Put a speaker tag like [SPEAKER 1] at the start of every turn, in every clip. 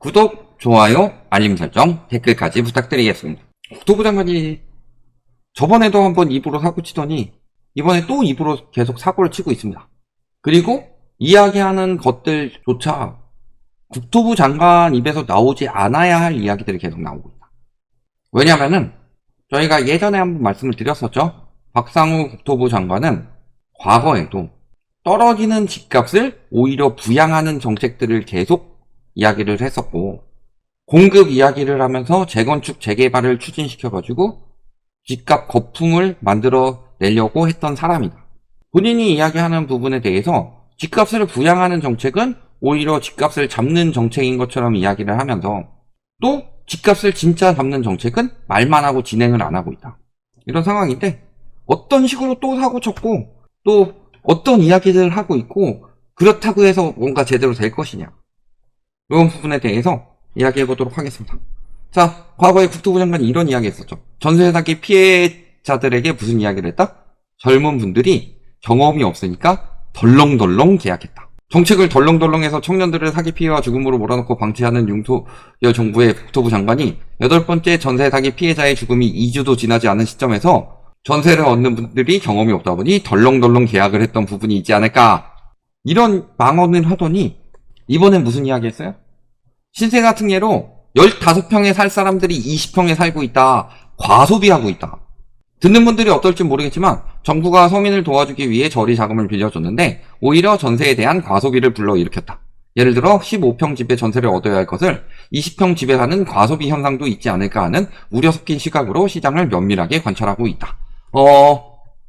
[SPEAKER 1] 구독, 좋아요, 알림 설정, 댓글까지 부탁드리겠습니다. 국토부 장관이 저번에도 한번 입으로 사고 치더니 이번에 또 입으로 계속 사고를 치고 있습니다. 그리고 이야기하는 것들조차 국토부 장관 입에서 나오지 않아야 할 이야기들이 계속 나오고 있다. 왜냐면은 저희가 예전에 한번 말씀을 드렸었죠. 박상우 국토부 장관은 과거에도 떨어지는 집값을 오히려 부양하는 정책들을 계속 이야기를 했었고, 공급 이야기를 하면서 재건축 재개발을 추진시켜가지고 집값 거품을 만들어 내려고 했던 사람이다. 본인이 이야기하는 부분에 대해서 집값을 부양하는 정책은 오히려 집값을 잡는 정책인 것처럼 이야기를 하면서, 또 집값을 진짜 잡는 정책은 말만 하고 진행을 안 하고 있다. 이런 상황인데 어떤 식으로 또 사고 쳤고 또 어떤 이야기들을 하고 있고, 그렇다고 해서 뭔가 제대로 될 것이냐, 이런 부분에 대해서 이야기해 보도록 하겠습니다. 자, 과거에 국토부 장관이 이런 이야기 했었죠. 전세 사기 피해자들에게 무슨 이야기를 했다? 젊은 분들이 경험이 없으니까 덜렁덜렁 계약했다. 정책을 덜렁덜렁해서 청년들을 사기 피해와 죽음으로 몰아넣고 방치하는 윤석열 정부의 국토부 장관이 8번째 전세 사기 피해자의 죽음이 2주도 지나지 않은 시점에서 전세를 얻는 분들이 경험이 없다 보니 덜렁덜렁 계약을 했던 부분이 있지 않을까, 이런 망언을 하더니 이번엔 무슨 이야기 했어요? 신세 같은 예로 15평에 살 사람들이 20평에 살고 있다, 과소비하고 있다. 듣는 분들이 어떨지 모르겠지만 정부가 서민을 도와주기 위해 저리 자금을 빌려줬는데 오히려 전세에 대한 과소비를 불러일으켰다. 예를 들어 15평 집에 전세를 얻어야 할 것을 20평 집에 사는 과소비 현상도 있지 않을까 하는 우려 섞인 시각으로 시장을 면밀하게 관찰하고 있다.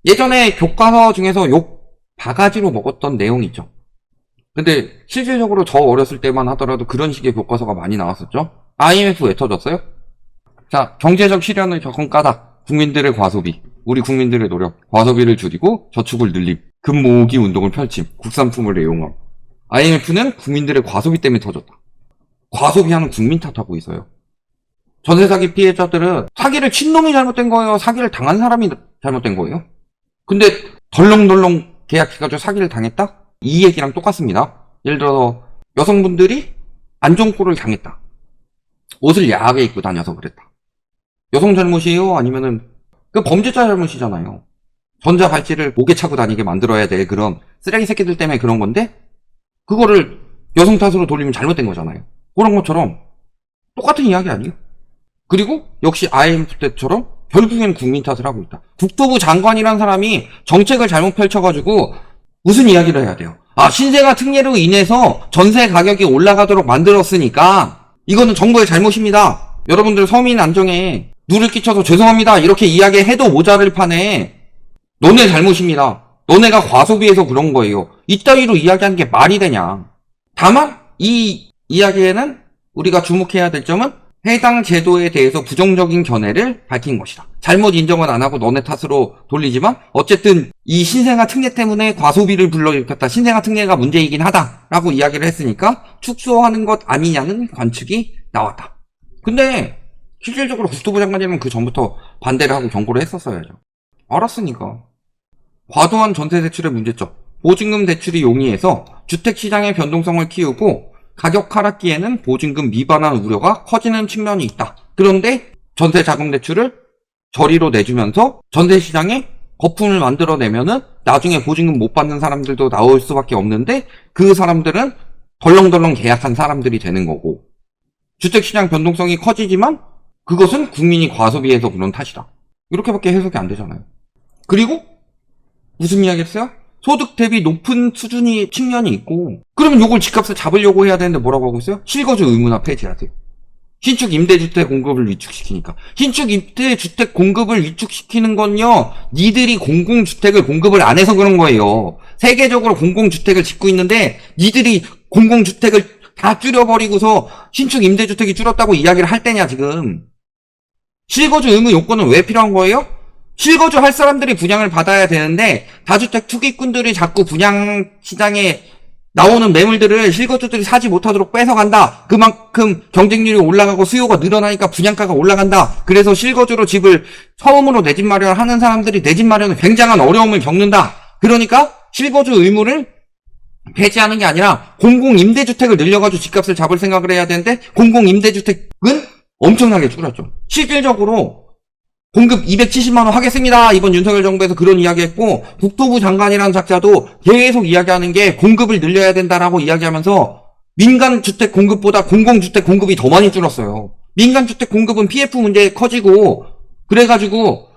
[SPEAKER 1] 예전에 교과서 중에서 욕 바가지로 먹었던 내용이 있죠. 근데 실질적으로 저 어렸을 때만 하더라도 그런 식의 교과서가 많이 나왔었죠. IMF 왜 터졌어요? 자, 경제적 실현의 접근 까닭, 국민들의 과소비, 우리 국민들의 노력, 과소비를 줄이고 저축을 늘림, 금 모으기 운동을 펼침, 국산품을 애용함. IMF는 국민들의 과소비 때문에 터졌다. 과소비하는 국민 탓하고 있어요. 전세 사기 피해자들은 사기를 친 놈이 잘못된 거예요, 사기를 당한 사람이 잘못된 거예요? 근데 덜렁덜렁 계약해가지고 사기를 당했다? 이 얘기랑 똑같습니다. 예를 들어서 여성분들이 안 좋은 꼴을 당했다. 옷을 야하게 입고 다녀서 그랬다. 여성 잘못이에요? 아니면은 그 범죄자 잘못이잖아요. 전자발찌를 목에 차고 다니게 만들어야 될 그런 쓰레기 새끼들 때문에 그런 건데, 그거를 여성 탓으로 돌리면 잘못된 거잖아요. 그런 것처럼 똑같은 이야기 아니에요? 그리고 역시 IMF 때처럼 결국엔 국민 탓을 하고 있다. 국토부 장관이란 사람이 정책을 잘못 펼쳐가지고 무슨 이야기를 해야 돼요? 신세가 특례로 인해서 전세 가격이 올라가도록 만들었으니까 이거는 정부의 잘못입니다. 여러분들 서민 안정에 누를 끼쳐서 죄송합니다, 이렇게 이야기해도 모자를 판에 너네 잘못입니다, 너네가 과소비해서 그런 거예요, 이따위로 이야기하는 게 말이 되냐. 다만 이 이야기에는 우리가 주목해야 될 점은 해당 제도에 대해서 부정적인 견해를 밝힌 것이다. 잘못 인정은 안 하고 너네 탓으로 돌리지만 어쨌든 이 신생아 특례 때문에 과소비를 불러일으켰다, 신생아 특례가 문제이긴 하다라고 이야기를 했으니까 축소하는 것 아니냐는 관측이 나왔다. 근데 실질적으로 국토부 장관이면 그 전부터 반대를 하고 경고를 했었어야죠. 알았으니까. 과도한 전세 대출의 문제점, 보증금 대출이 용이해서 주택시장의 변동성을 키우고 가격 하락기에는 보증금 미반환 우려가 커지는 측면이 있다. 그런데 전세 자금 대출을 저리로 내주면서 전세 시장에 거품을 만들어내면은 나중에 보증금 못 받는 사람들도 나올 수밖에 없는데, 그 사람들은 덜렁덜렁 계약한 사람들이 되는 거고, 주택시장 변동성이 커지지만 그것은 국민이 과소비해서 그런 탓이다. 이렇게밖에 해석이 안 되잖아요. 그리고 무슨 이야기 했어요? 소득 대비 높은 수준이 측면이 있고, 그러면 요걸 집값을 잡으려고 해야 되는데 뭐라고 하고 있어요? 실거주 의무화 폐지하세요. 신축 임대주택 공급을 위축시키니까. 신축 임대주택 공급을 위축시키는 건요, 니들이 공공주택을 공급을 안 해서 그런 거예요. 세계적으로 공공주택을 짓고 있는데 니들이 공공주택을 다 줄여버리고서 신축 임대주택이 줄었다고 이야기를 할 때냐 지금. 실거주 의무 요건은 왜 필요한 거예요? 실거주 할 사람들이 분양을 받아야 되는데 다주택 투기꾼들이 자꾸 분양 시장에 나오는 매물들을 실거주들이 사지 못하도록 뺏어간다. 그만큼 경쟁률이 올라가고 수요가 늘어나니까 분양가가 올라간다. 그래서 실거주로 집을 처음으로 내 집 마련을 하는 사람들이 내 집 마련에 굉장한 어려움을 겪는다. 그러니까 실거주 의무를 폐지하는 게 아니라 공공임대주택을 늘려가지고 집값을 잡을 생각을 해야 되는데 공공임대주택은 엄청나게 줄었죠. 실질적으로 공급 270만 원 하겠습니다. 이번 윤석열 정부에서 그런 이야기했고 국토부 장관이라는 작자도 계속 이야기하는 게 공급을 늘려야 된다라고 이야기하면서 민간주택 공급보다 공공주택 공급이 더 많이 줄었어요. 민간주택 공급은 PF 문제 커지고 그래가지고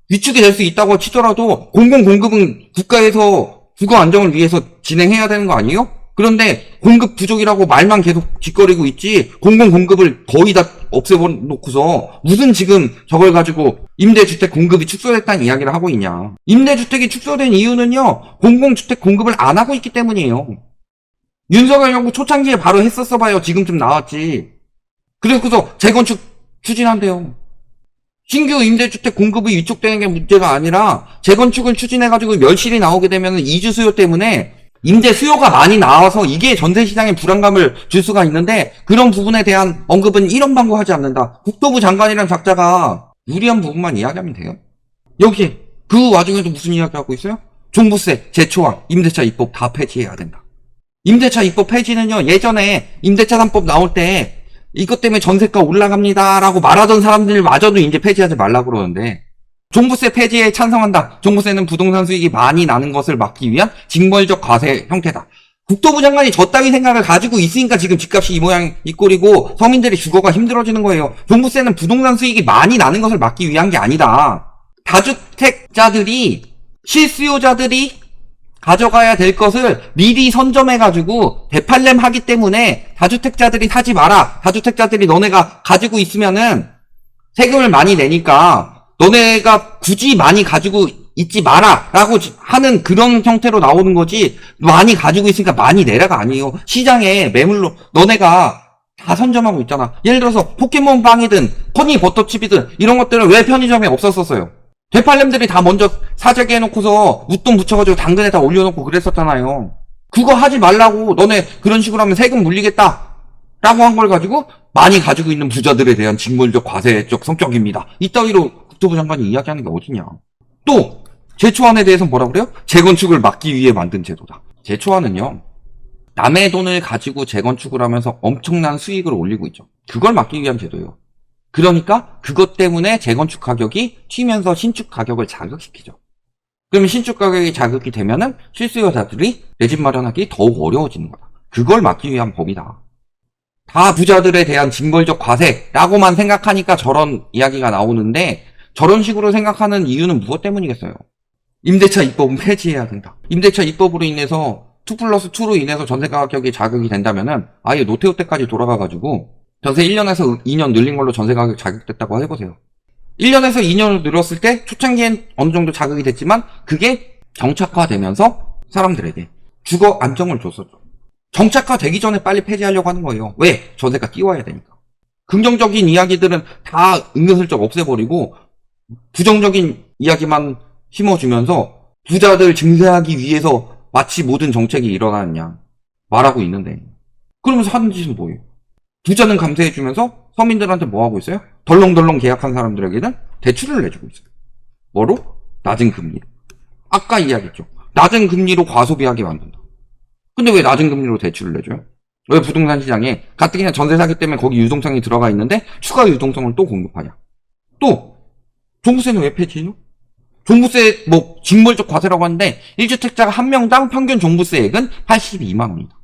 [SPEAKER 1] 위축이 될 수 있다고 치더라도 공공공급은 국가에서 주거 안정을 위해서 진행해야 되는 거 아니에요? 그런데 공급 부족이라고 말만 계속 짓거리고 있지 공공공급을 거의 다 없애놓고서 무슨 지금 저걸 가지고 임대주택 공급이 축소됐다는 이야기를 하고 있냐. 임대주택이 축소된 이유는요. 공공주택 공급을 안 하고 있기 때문이에요. 윤석열 정부 초창기에 바로 했었어 봐요. 지금쯤 나왔지. 그래서 재건축 추진한대요. 신규 임대주택 공급이 위축되는 게 문제가 아니라 재건축을 추진해가지고 멸실이 나오게 되면 이주 수요 때문에 임대 수요가 많이 나와서 이게 전세시장에 불안감을 줄 수가 있는데 그런 부분에 대한 언급은 이런 방구하지 않는다. 국토부 장관이란 작자가 유리한 부분만 이야기하면 돼요. 여기 그 와중에도 무슨 이야기하고 있어요? 종부세, 재초안, 임대차 입법 다 폐지해야 된다. 임대차 입법 폐지는요. 예전에 임대차 3법 나올 때 이것 때문에 전세가 올라갑니다 라고 말하던 사람들마저도 이제 폐지하지 말라고 그러는데 종부세 폐지에 찬성한다. 종부세는 부동산 수익이 많이 나는 것을 막기 위한 징벌적 과세 형태다. 국토부 장관이 저 따위 생각을 가지고 있으니까 지금 집값이 이 모양 이 꼴이고 서민들이 주거가 힘들어지는 거예요. 종부세는 부동산 수익이 많이 나는 것을 막기 위한 게 아니다. 다주택자들이 실수요자들이 가져가야 될 것을 미리 선점해가지고 대팔렘 하기 때문에 다주택자들이 사지 마라. 다주택자들이 너네가 가지고 있으면은 세금을 많이 내니까 너네가 굳이 많이 가지고 있지 마라 라고 하는 그런 형태로 나오는 거지 많이 가지고 있으니까 많이 내라가 아니에요. 시장에 매물로 너네가 다 선점하고 있잖아. 예를 들어서 포켓몬빵이든 허니버터칩이든 이런 것들은 왜 편의점에 없었었어요? 대팔렘들이 다 먼저 사재기 해놓고서 웃돈 붙여가지고 당근에다 올려놓고 그랬었잖아요. 그거 하지 말라고 너네 그런 식으로 하면 세금 물리겠다 라고 한 걸 가지고 많이 가지고 있는 부자들에 대한 징벌적 과세적 성격입니다. 이따위로 국토부 장관이 이야기하는 게 어디냐. 또 재초안에 대해서 뭐라 그래요? 재건축을 막기 위해 만든 제도다. 재초안은요. 남의 돈을 가지고 재건축을 하면서 엄청난 수익을 올리고 있죠. 그걸 막기 위한 제도예요. 그러니까 그것 때문에 재건축 가격이 튀면서 신축 가격을 자극시키죠. 그러면 신축 가격이 자극이 되면은 실수요자들이 내 집 마련하기 더욱 어려워지는 거다. 그걸 막기 위한 법이다. 다 부자들에 대한 징벌적 과세라고만 생각하니까 저런 이야기가 나오는데 저런 식으로 생각하는 이유는 무엇 때문이겠어요? 임대차 입법은 폐지해야 된다. 임대차 입법으로 인해서 2+2로 인해서 전세 가격이 자극이 된다면은 아예 노태우 때까지 돌아가가지고 전세 1년에서 2년 늘린 걸로 전세 가격 자극됐다고 해보세요. 1년에서 2년을 늘었을 때 초창기엔 어느 정도 자극이 됐지만 그게 정착화되면서 사람들에게 주거 안정을 줬었죠. 정착화되기 전에 빨리 폐지하려고 하는 거예요. 왜? 전세가 띄워야 되니까. 긍정적인 이야기들은 다 은근슬쩍 없애버리고 부정적인 이야기만 심어주면서 부자들 증세하기 위해서 마치 모든 정책이 일어나느냐 말하고 있는데 그러면서 하는 짓은 뭐예요? 부자는 감세해주면서 서민들한테 뭐 하고 있어요? 덜렁덜렁 계약한 사람들에게는 대출을 내주고 있어요. 뭐로? 낮은 금리. 아까 이야기했죠. 낮은 금리로 과소비하게 만든다. 근데 왜 낮은 금리로 대출을 내줘요? 왜 부동산 시장에 가뜩이나 전세 사기 때문에 거기 유동성이 들어가 있는데 추가 유동성을 또 공급하냐? 또 종부세는 왜 폐지해요? 종부세 징벌적 과세라고 하는데 1주택자가 한 명당 평균 종부세액은 82만 원이다.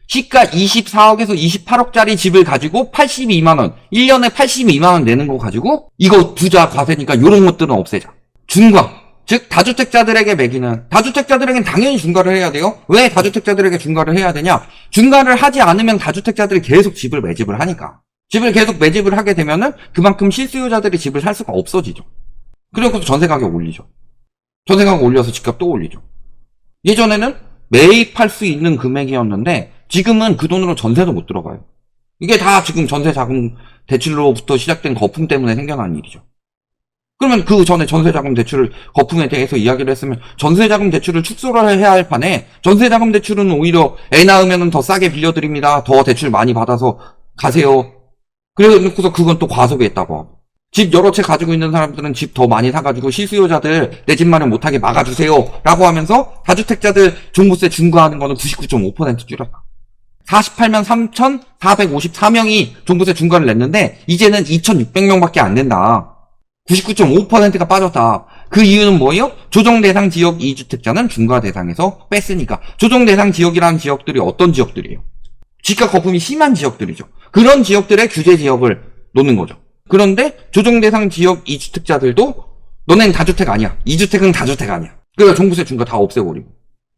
[SPEAKER 1] 시가 24억에서 28억짜리 집을 가지고 82만 원, 1년에 82만 원 내는 거 가지고 이거 부자 과세니까 이런 것들은 없애자. 중과, 즉 다주택자들에게 매기는, 다주택자들에겐 당연히 중과를 해야 돼요. 왜 다주택자들에게 중과를 해야 되냐? 중과를 하지 않으면 다주택자들이 계속 집을 매집을 하니까. 집을 계속 매집을 하게 되면은 그만큼 실수요자들이 집을 살 수가 없어지죠. 그리고 전세 가격 올리죠. 전세 가격 올려서 집값 또 올리죠. 예전에는 매입할 수 있는 금액이었는데 지금은 그 돈으로 전세도 못 들어가요. 이게 다 지금 전세자금 대출로부터 시작된 거품 때문에 생겨난 일이죠. 그러면 그 전에 전세자금 대출 거품에 대해서 이야기를 했으면 전세자금 대출을 축소를 해야 할 판에 전세자금 대출은 오히려 애 낳으면 더 싸게 빌려드립니다. 더 대출 많이 받아서 가세요. 그래서 그건 또 과소비했다고 하고. 집 여러 채 가지고 있는 사람들은 집 더 많이 사가지고 실수요자들 내 집 마련 못하게 막아주세요 라고 하면서 다주택자들 종부세 중과하는 거는 99.5% 줄였다. 48만 3,454명이 종부세 중과를 냈는데 이제는 2,600명밖에 안 된다. 99.5%가 빠졌다. 그 이유는 뭐예요? 조정 대상 지역 2주택자는 중과 대상에서 뺐으니까. 조정 대상 지역이라는 지역들이 어떤 지역들이에요? 집값 거품이 심한 지역들이죠. 그런 지역들의 규제 지역을 놓는 거죠. 그런데 조정 대상 지역 2주택자들도 너네는 다주택 아니야. 2주택은 다주택 아니야. 그래서 종부세 중과 다 없애버리고.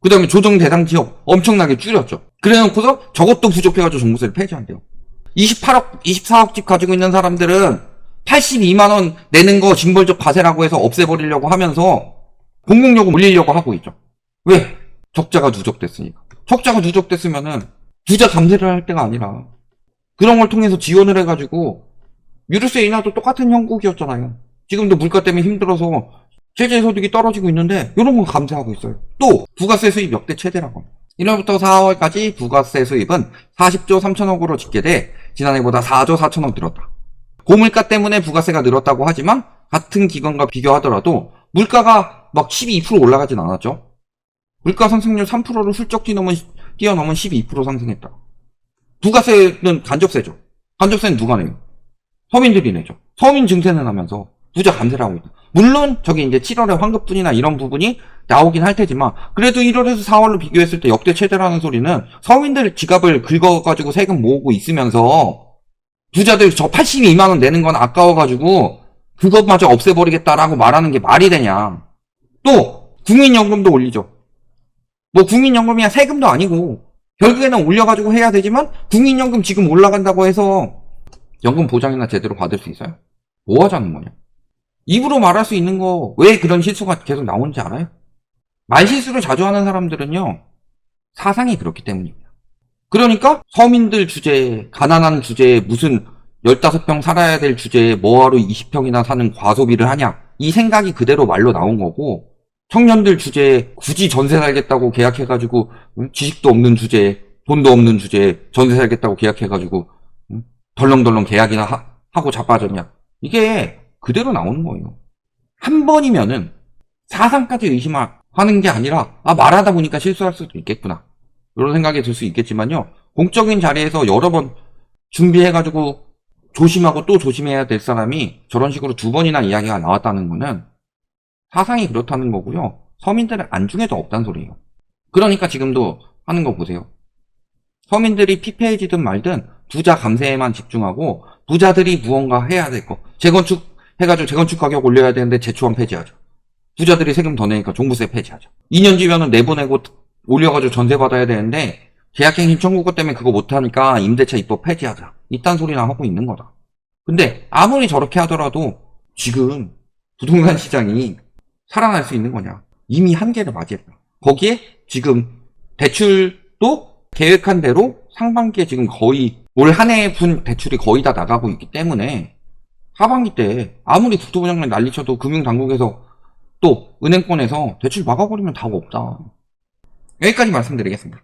[SPEAKER 1] 그 다음에 조정 대상 지역 엄청나게 줄였죠. 그래 놓고서 저것도 부족해가지고 종부세를 폐지한대요. 28억, 24억 집 가지고 있는 사람들은 82만원 내는 거 징벌적 과세라고 해서 없애버리려고 하면서 공공요금 올리려고 하고 있죠. 왜? 적자가 누적됐으니까. 적자가 누적됐으면은 부자 감세를 할 때가 아니라 그런 걸 통해서 지원을 해가지고 유류세 인하도 똑같은 형국이었잖아요. 지금도 물가 때문에 힘들어서 최저소득이 떨어지고 있는데 이런 건 감세하고 있어요. 또 부가세 수입 역대 최대라고. 1월부터 4월까지 부가세 수입은 40조 3천억으로 집계돼 지난해보다 4조 4천억 늘었다. 고물가 때문에 부가세가 늘었다고 하지만 같은 기간과 비교하더라도 물가가 막 12% 올라가진 않았죠. 물가 상승률 3%를 훌쩍 뛰어넘은 12% 상승했다. 부가세는 간접세죠. 간접세는 누가 내요? 서민들이 내죠. 서민 증세는 하면서 부자 감세를 하고 있다. 물론 저기 이제 7월에 환급분이나 이런 부분이 나오긴 할 테지만 그래도 1월에서 4월로 비교했을 때 역대 최대라는 소리는 서민들 지갑을 긁어가지고 세금 모으고 있으면서 부자들 저 82만원 내는 건 아까워가지고 그것마저 없애버리겠다라고 말하는 게 말이 되냐. 또 국민연금도 올리죠. 뭐 국민연금이야 세금도 아니고 결국에는 올려가지고 해야 되지만 국민연금 지금 올라간다고 해서 연금 보장이나 제대로 받을 수 있어요? 뭐 하자는 거냐? 입으로 말할 수 있는 거 왜 그런 실수가 계속 나오는지 알아요? 말실수를 자주 하는 사람들은요 사상이 그렇기 때문입니다. 그러니까 서민들 주제에 가난한 주제에 무슨 15평 살아야 될 주제에 뭐하러 20평이나 사는 과소비를 하냐 이 생각이 그대로 말로 나온 거고 청년들 주제에 굳이 전세 살겠다고 계약해가지고 지식도 없는 주제에 돈도 없는 주제에 전세 살겠다고 계약해가지고 덜렁덜렁 계약이나 하고 자빠졌냐 이게 그대로 나오는 거예요. 한 번이면은 사상까지 의심하는 게 아니라 말하다 보니까 실수할 수도 있겠구나 이런 생각이 들 수 있겠지만요 공적인 자리에서 여러 번 준비해가지고 조심하고 또 조심해야 될 사람이 저런 식으로 2번이나 이야기가 나왔다는 거는 사상이 그렇다는 거고요 서민들은 안중에도 없다는 소리예요. 그러니까 지금도 하는 거 보세요. 서민들이 피폐해지든 말든 부자 감세에만 집중하고 부자들이 무언가 해야 될 거 재건축 해가지고 재건축 가격 올려야 되는데 재초안 폐지하죠. 부자들이 세금 더 내니까 종부세 폐지하죠. 2년 뒤면은 내보내고 올려가지고 전세 받아야 되는데 계약갱신 청구권 때문에 그거 못하니까 임대차 입법 폐지하자 이딴 소리나 하고 있는 거다. 근데 아무리 저렇게 하더라도 지금 부동산 시장이 살아날 수 있는 거냐. 이미 한계를 맞이했다. 거기에 지금 대출도 계획한 대로 상반기에 지금 거의 올 한 해 분 대출이 거의 다 나가고 있기 때문에 하반기 때 아무리 국토부장관 난리쳐도 금융당국에서 또 은행권에서 대출 막아버리면 답 없다. 여기까지 말씀드리겠습니다.